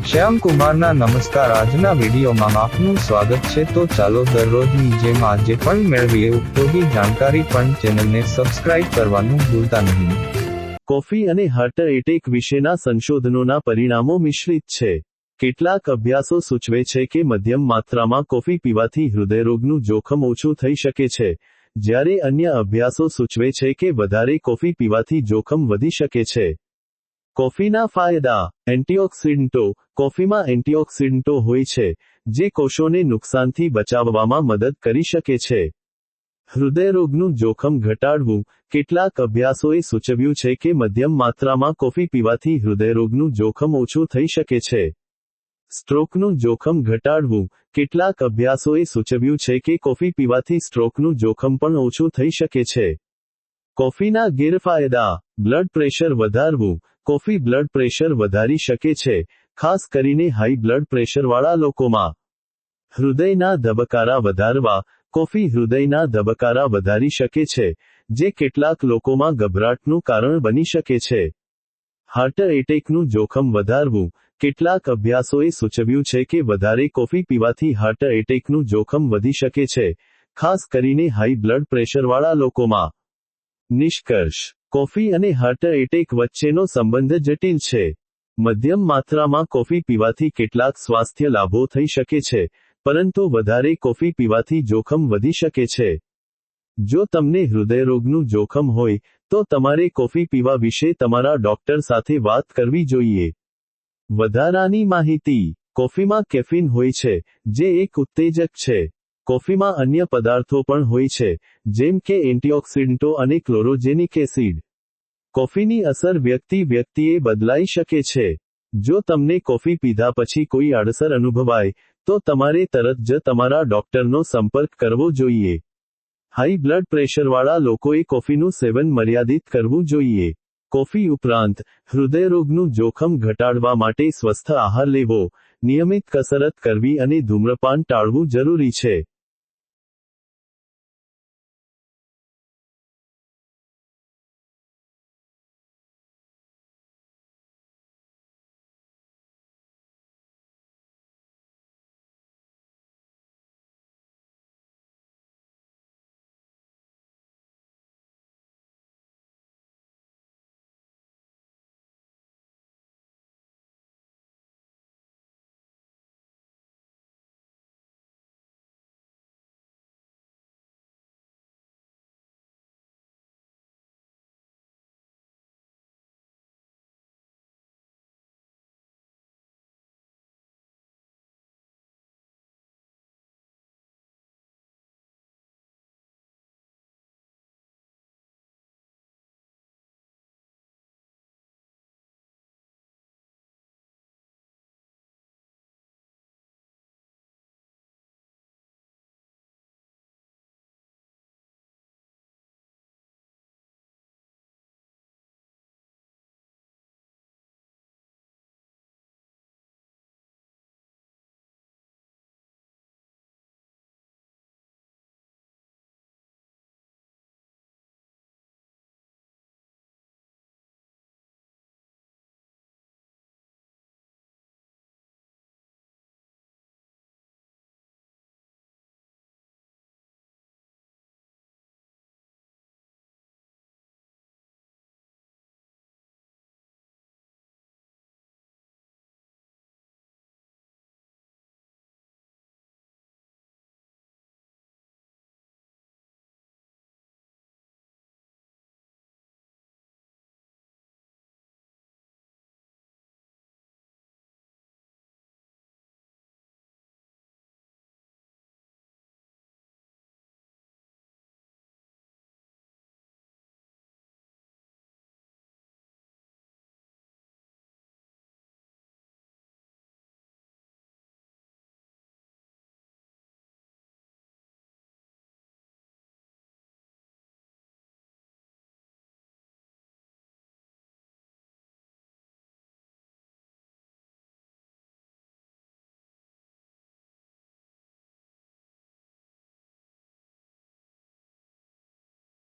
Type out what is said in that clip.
શ્યામ કુમારના નમસ્કાર. આજના વિડીયોમાં આપનું સ્વાગત છે. તો ચાલો દરરોજની જેમ આજે પણ મેળવીએ ઉપયોગી જાણકારી, પણ ચેનલને સબસ્ક્રાઇબ કરવાનું ભૂલતા નહીં. કોફી અને હાર્ટ એટેક વિશેના સંશોધનોના પરિણામો મિશ્રિત છે. કેટલાક અભ્યાસો સૂચવે છે કે મધ્યમ માત્રામાં કોફી પીવાથી હૃદયરોગનું જોખમ ઓછું થઈ શકે છે, જ્યારે અન્ય અભ્યાસો સૂચવે છે કે વધારે કોફી પીવાથી જોખમ વધી શકે છે. કોફીના ફાયદા. એન્ટીઓક્સિડન્ટો. કોફીમાં એન્ટીઓક્સિડન્ટો હોય છે, જે કોષોને નુકસાનથી બચાવવામાં મદદ કરી શકે છે. હૃદયરોગનું જોખમ ઘટાડવું. કેટલાક અભ્યાસોએ સૂચવ્યું છે કે મધ્યમ માત્રામાં કોફી પીવાથી હૃદયરોગનું જોખમ ઓછું થઈ શકે છે. સ્ટ્રોકનું જોખમ ઘટાડવું. કેટલાક અભ્યાસોએ સૂચવ્યું છે કે કોફી પીવાથી સ્ટ્રોકનું જોખમ પણ ઓછું થઈ શકે છે. કોફીના ગેરફાયદા. બ્લડ પ્રેશર વધારવું. કોફી બ્લડ પ્રેશર વધારી શકે છે, ખાસ કરીને હાઈ બ્લડ પ્રેશરવાળા લોકોમાં. હૃદયના ધબકારા વધારવા. કોફી હૃદયના ધબકારા વધારી શકે છે, જે કેટલાક લોકોમાં ગભરાટનું કારણ બની શકે છે. હાર્ટ એટેકનું જોખમ વધારવું. કેટલાક અભ્યાસોએ સૂચવ્યું છે કે વધારે કોફી પીવાથી હાર્ટ એટેકનું જોખમ વધી શકે છે, ખાસ કરીને હાઈ બ્લડ પ્રેશરવાળા લોકોમાં. નિષ્કર્ષ. કોફી અને હાર્ટ એટેક વચ્ચેનો સંબંધ જટિલ છે. મધ્યમ માત્રામાં કોફી પીવાથી કેટલાક સ્વાસ્થ્ય લાભો થઈ શકે છે, પરંતુ વધારે કોફી પીવાથી જોખમ વધી શકે છે. જો તમને હૃદયરોગનું જોખમ હોય, તો તમારે કોફી પીવા વિશે તમારા ડોક્ટર સાથે વાત કરવી જોઈએ. વધારાની માહિતી. કોફીમાં કેફીન હોય છે, જે એક ઉત્તેજક છે. કોફીમાં અન્ય પદાર્થો પણ હોય છે, જેમ કે એન્ટીઓક્સિડન્ટો અને ક્લોરોજેનિક એસિડ. કોફીની અસર વ્યક્તિએ બદલાઈ શકે છે. જો તમને કોફી પીધા પછી કોઈ આડઅસર અનુભવાય, તો તમારે તરત જ તમારા ડોક્ટરનો સંપર્ક કરવો જોઈએ. હાઈ બ્લડ પ્રેશરવાળા લોકોએ કોફીનું સેવન મર્યાદિત કરવું જોઈએ. કોફી ઉપરાંત, હૃદયરોગનું જોખમ ઘટાડવા માટે સ્વસ્થ આહાર લેવો, નિયમિત કસરત કરવી અને ધૂમ્રપાન ટાળવું જરૂરી છે.